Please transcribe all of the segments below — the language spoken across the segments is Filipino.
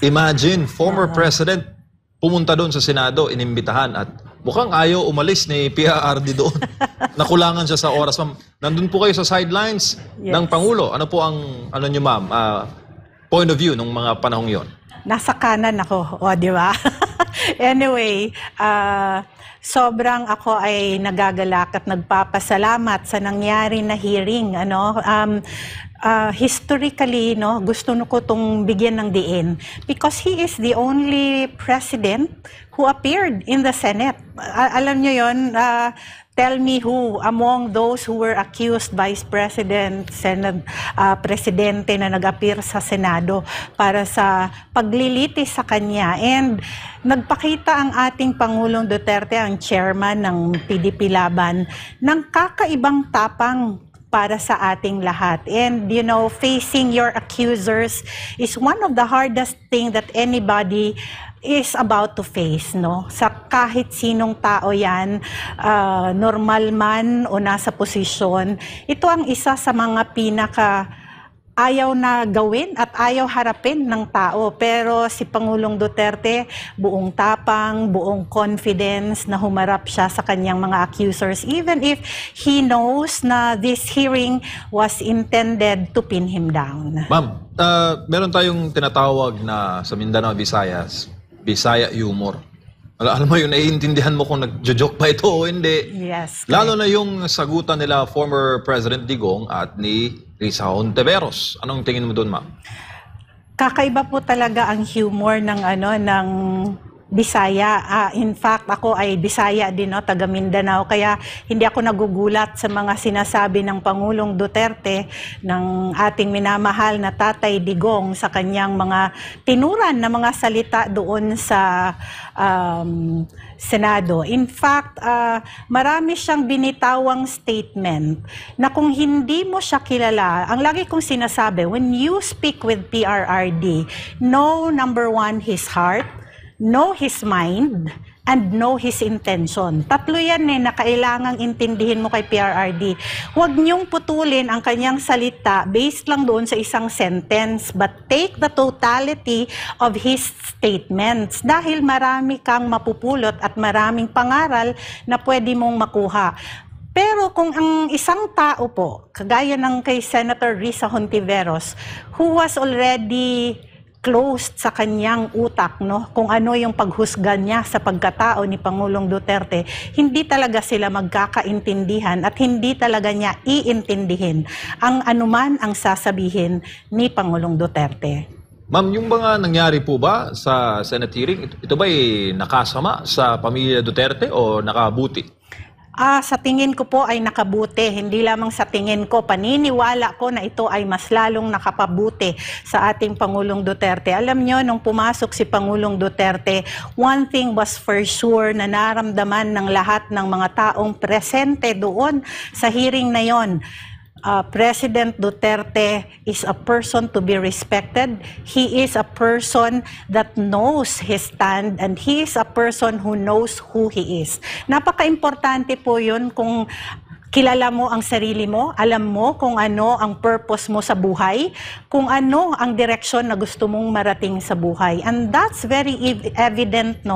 Imagine, former president pumunta doon sa Senado, inimbitahan at mukhang ayaw umalis ni PRRD doon. Nakulangan siya sa oras. Ma'am, nandun po kayo sa sidelines ng Pangulo. Ano po ang, ano nyo ma'am, point of view ng mga panahong yon? Nasa kanan ako, di ba? Anyway, sobrang ako ay nagagalak at nagpapasalamat sa nangyari na hearing. Historically, gusto ko itong bigyan ng diin because he is the only president who appeared in the Senate. Alam nyo yun, tell me who among those who were accused, Vice President, Senate, Presidente na nag-appear sa Senado para sa paglilitis sa kanya. And nagpakita ang ating Pangulong Duterte, ang chairman ng PDP Laban, ng kakaibang tapang para sa ating lahat. And facing your accusers is one of the hardest thing that anybody is about to face, sa kahit sinong tao yan, normal man o nasa posisyon. Ito ang isa sa mga pinaka ayaw na gawin at ayaw harapin ng tao. Pero si Pangulong Duterte, buong tapang, buong confidence na humarap siya sa kanyang mga accusers, even if he knows na this hearing was intended to pin him down. Ma'am, meron tayong tinatawag na sa Mindanao, Visayas, Bisaya humor. Alam mo yun, naiintindihan mo kung nag-joke ba ito o hindi. Yes. Lalo na yung sagutan nila former President Digong at ni Risa Hontiveros. Anong tingin mo doon, ma'am? Kakaiba po talaga ang humor ng Bisaya. In fact, ako ay Bisaya din, taga Mindanao. Kaya hindi ako nagugulat sa mga sinasabi ng Pangulong Duterte, ng ating minamahal na Tatay Digong sa kanyang mga tinuran na mga salita doon sa Senado. In fact, marami siyang binitawang statement na kung hindi mo siya kilala, ang lagi kong sinasabi, when you speak with PRRD, know number one, his heart, know his mind, and know his intention. Tatlo yan na kailangang intindihin mo kay PRRD. Huwag niyong putulin ang kanyang salita based lang doon sa isang sentence, but take the totality of his statements dahil marami kang mapupulot at maraming pangaral na pwede mong makuha. Pero kung ang isang tao po, kagaya ng kay Senator Risa Hontiveros, who was already closed sa kanyang utak, kung ano yung paghusga niya sa pagkatao ni Pangulong Duterte, hindi talaga sila magkakaintindihan at hindi talaga niya iintindihin ang anuman ang sasabihin ni Pangulong Duterte. Ma'am, yung mga nangyari po ba sa Senate hearing, ito ba'y nakasama sa pamilya Duterte o nakabuti? Sa tingin ko po ay nakabuti. Hindi lamang sa tingin ko, paniniwala ko na ito ay mas lalong nakapabuti sa ating Pangulong Duterte. Alam nyo, nung pumasok si Pangulong Duterte, one thing was for sure na naramdaman ng lahat ng mga taong presente doon sa hearing na yon. President Duterte is a person to be respected. He is a person that knows his stand and he is a person who knows who he is. Napaka-importante po yun kung kilala mo ang sarili mo, alam mo kung ano ang purpose mo sa buhay, kung ano ang direksyon na gusto mong marating sa buhay. And that's very evident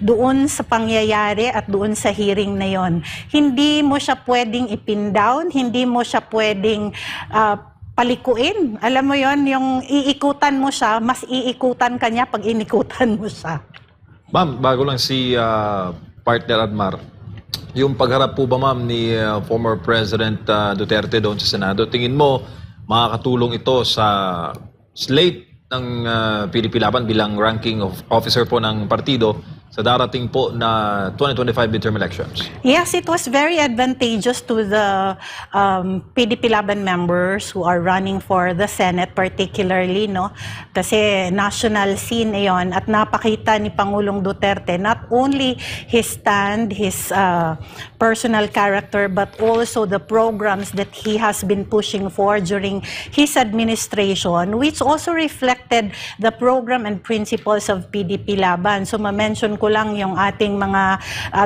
doon sa pangyayari at doon sa hearing na yon. Hindi mo siya pwedeng ipin down, hindi mo siya pwedeng palikuin. Alam mo yon, yung iikutan mo siya, mas iikutan ka niya pag inikutan mo siya. Ma'am, bago lang si partner Admar, yung pagharap po ba ma'am ni former President Duterte doon sa Senado, tingin mo makakatulong ito sa slate ng PDP Laban bilang ranking officer po ng partido sa darating po na 2025 midterm elections? Yes, it was very advantageous to the PDP Laban members who are running for the Senate particularly, kasi national scene yon at napakita ni Pangulong Duterte not only his stand, his personal character, but also the programs that he has been pushing for during his administration, which also reflected the program and principles of PDP Laban. So ma-mention ko lang yung ating mga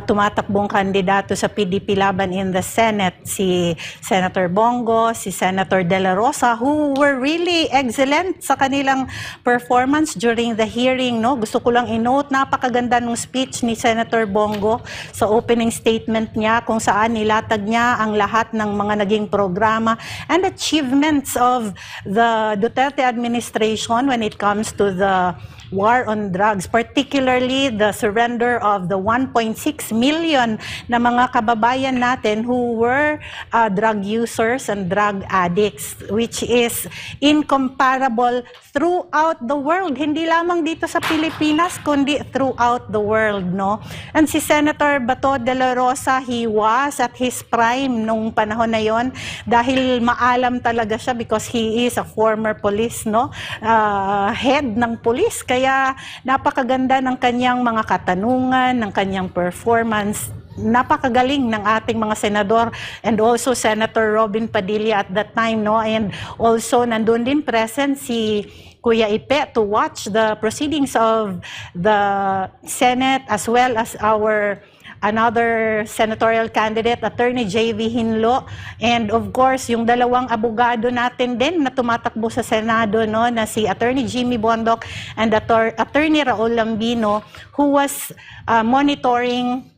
tumatakbong kandidato sa PDP Laban in the Senate, si Senator Bongo, si Senator De La Rosa, who were really excellent sa kanilang performance during the hearing. No? Gusto ko lang i-note, napakaganda ng speech ni Senator Bongo sa opening statement niya, kung saan nilatag niya ang lahat ng mga naging programa and achievements of the Duterte administration when it comes to the war on drugs, particularly the surrender of the 1.6 million na mga kababayan natin who were drug users and drug addicts, which is incomparable throughout the world. Hindi lamang dito sa Pilipinas, kundi throughout the world, no? And si Senator Bato de la Rosa, he was at his prime nung panahon na yon, dahil maalam talaga siya because he is a former police, no? Head ng police. Kaya napakaganda ng kanyang mga katanungan, ng kanyang performance. Napakagaling ng ating mga senador, and also Senator Robin Padilla at that time, no? And also nandun din present si Kuya Ipe to watch the proceedings of the Senate, as well as our another senatorial candidate, Attorney J.V. Hinlo, and of course, yung dalawang abogado natin din na tumatakbo sa Senado, no, na si Attorney Jimmy Bondoc and Attorney Raul Lambino, who was monitoring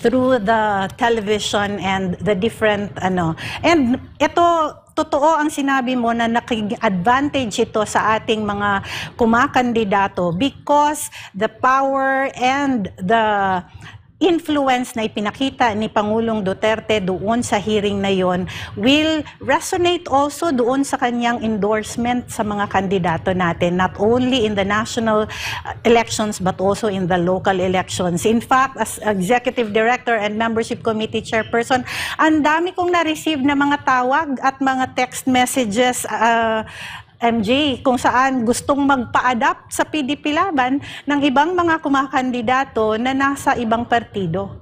through the television and the different and ito, totoo ang sinabi mo na nag-advantage ito sa ating mga kumakandidato because the power and the influence na ipinakita ni Pangulong Duterte doon sa hearing na yon will resonate also doon sa kanyang endorsement sa mga kandidato natin, not only in the national elections but also in the local elections. In fact, as Executive Director and Membership Committee Chairperson, ang dami kong na-receive na mga tawag at mga text messages, MJ, kung saan gustong magpa-adapt sa PDP Laban ng ibang mga kumakandidato na nasa ibang partido.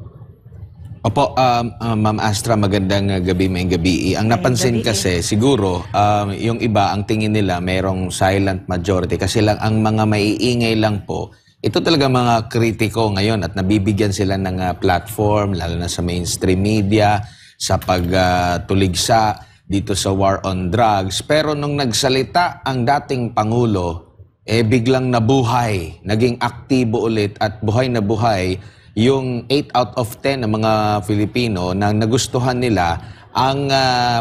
Opo, Ma'am Astra, magandang gabi, maing gabi. Ang napansin kasi, siguro, yung iba, ang tingin nila, mayroong silent majority. Kasi lang, ang mga maiingay lang po, ito talaga mga kritiko ngayon at nabibigyan sila ng platform, lalo na sa mainstream media, sa pagtuligsa dito sa war on drugs. Pero nung nagsalita ang dating Pangulo, biglang nabuhay, naging aktibo ulit at buhay na buhay yung 8 out of 10 ng mga Filipino na nagustuhan nila ang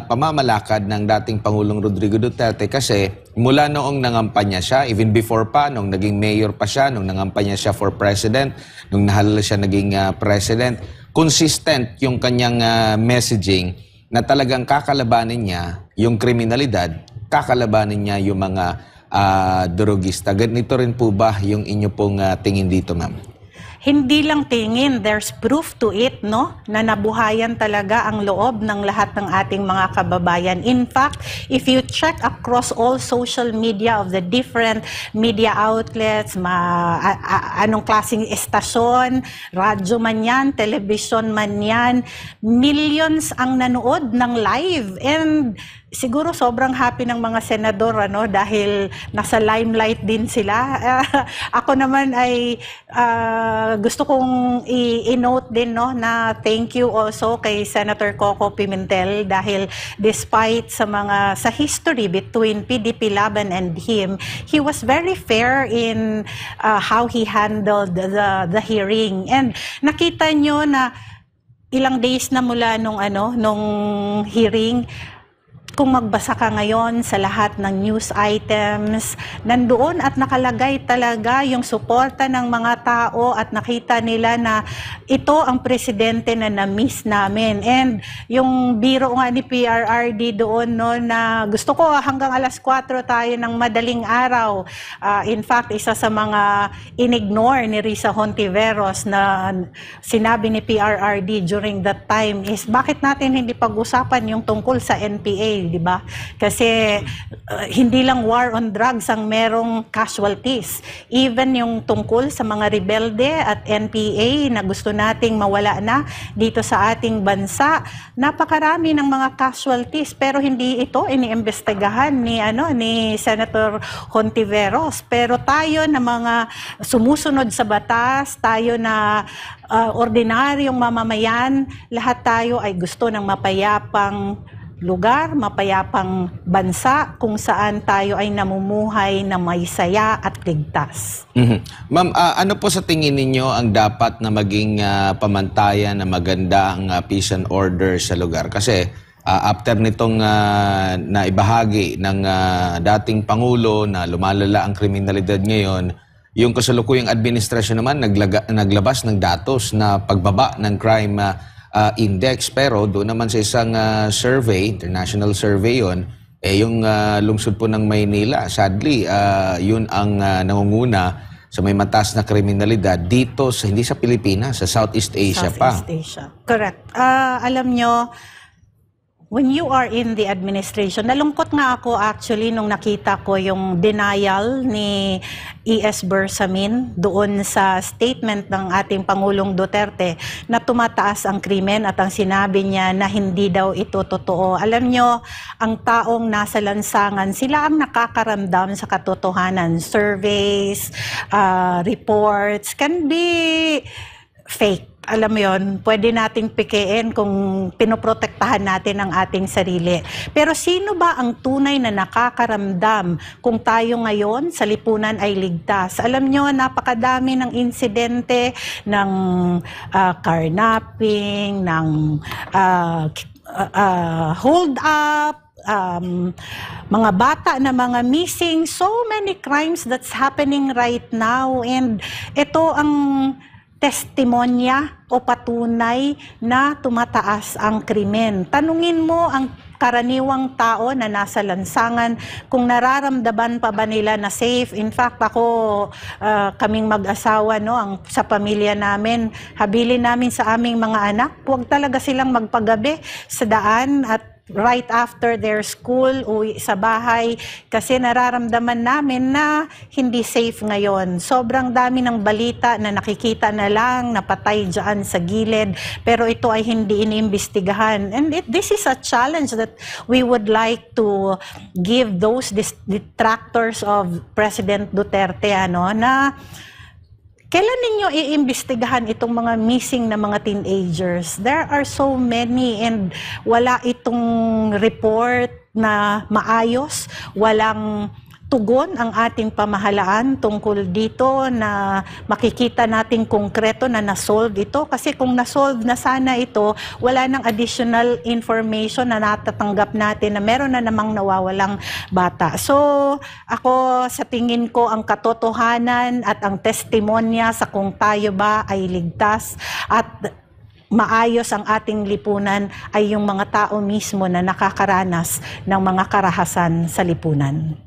pamamalakad ng dating Pangulong Rodrigo Duterte kasi mula noong nangampanya siya, even before pa, nung naging mayor pa siya, nung nangampanya siya for president, nung nahalal siya naging president, consistent yung kanyang messaging na talagang kakalabanin niya yung kriminalidad, kakalabanin niya yung mga drogista. Ganito rin po ba yung inyo pong tingin dito, ma'am? Hindi lang tingin, there's proof to it, no? Na nabuhayan talaga ang loob ng lahat ng ating mga kababayan. In fact, if you check across all social media of the different media outlets, anong klaseng estasyon, radyo man yan, television man yan, millions ang nanood ng live. And siguro sobrang happy ng mga senador dahil nasa limelight din sila. Ako naman ay gusto kong i-note din na thank you also kay Senator Coco Pimentel dahil despite sa history between PDP Laban and him, he was very fair in how he handled the hearing. And nakita nyo na ilang days na mula nung hearing, kung magbasa ka ngayon sa lahat ng news items, nandoon at nakalagay talaga yung suporta ng mga tao at nakita nila na ito ang presidente na na-miss namin. And yung biro nga ni PRRD doon na gusto ko hanggang alas 4 tayo ng madaling araw. In fact, isa sa mga inignore ni Risa Hontiveros na sinabi ni PRRD during that time is bakit natin hindi pag-usapan yung tungkol sa NPA? di ba? Kasi hindi lang war on drugs ang merong casualties. Even yung tungkol sa mga rebelde at NPA na gusto nating mawala na dito sa ating bansa, napakarami ng mga casualties pero hindi ito iniimbestigahan ni Senator Hontiveros. Pero tayo na mga sumusunod sa batas, tayo na ordinaryong mamamayan, lahat tayo ay gusto ng mapayapang lugar, mapayapang bansa kung saan tayo ay namumuhay na may saya at ligtas. Ma'am, ano po sa tingin ninyo ang dapat na maging pamantayan na maganda ang peace and order sa lugar? Kasi after nitong naibahagi ng dating Pangulo na lumalala ang kriminalidad ngayon, yung kasalukuyang administrasyon naman naglabas ng datos na pagbaba ng crime index, pero doon naman sa isang survey, international survey yun, yung lungsod po ng Maynila, sadly, yun ang nangunguna sa may mataas na kriminalidad dito, hindi sa Pilipinas, sa Southeast Asia pa. Southeast Asia. Correct. Alam nyo, when you are in the administration, nalungkot nga ako actually nung nakita ko yung denial ni E.S. Bersamin doon sa statement ng ating Pangulong Duterte na tumataas ang krimen at ang sinabi niya na hindi daw ito totoo. Alam nyo, ang taong nasa lansangan, sila ang nakakaramdam sa katotohanan. Surveys, reports can be fake. Alam mo yun, pwede nating pikein kung pinoprotektahan natin ang ating sarili. Pero sino ba ang tunay na nakakaramdam kung tayo ngayon sa lipunan ay ligtas? Alam nyo, napakadami ng insidente ng carnapping, ng hold up, mga bata na mga missing, so many crimes that's happening right now. And ito ang testimonya o patunay na tumataas ang krimen. Tanungin mo ang karaniwang tao na nasa lansangan kung nararamdaman pa ba nila na safe. In fact, ako, kaming mag-asawa, sa pamilya namin, habilin namin sa aming mga anak, huwag talaga silang magpagabi sa daan at right after their school, uwi sa bahay, kasi nararamdaman namin na hindi safe ngayon. Sobrang dami ng balita na nakikita na lang, napatay dyan sa gilid, pero ito ay hindi iniimbestigahan. And this is a challenge that we would like to give those detractors of President Duterte, na kailan ninyo iimbestigahan itong mga missing na mga teenagers? There are so many and wala itong report na maayos, walang tugon ang ating pamahalaan tungkol dito na makikita natin konkreto na nasolve ito. Kasi kung nasolve na sana ito, wala nang additional information na natatanggap natin na meron na namang nawawalang bata. So, ako sa tingin ko ang katotohanan at ang testimonya sa kung tayo ba ay ligtas at maayos ang ating lipunan ay yung mga tao mismo na nakakaranas ng mga karahasan sa lipunan.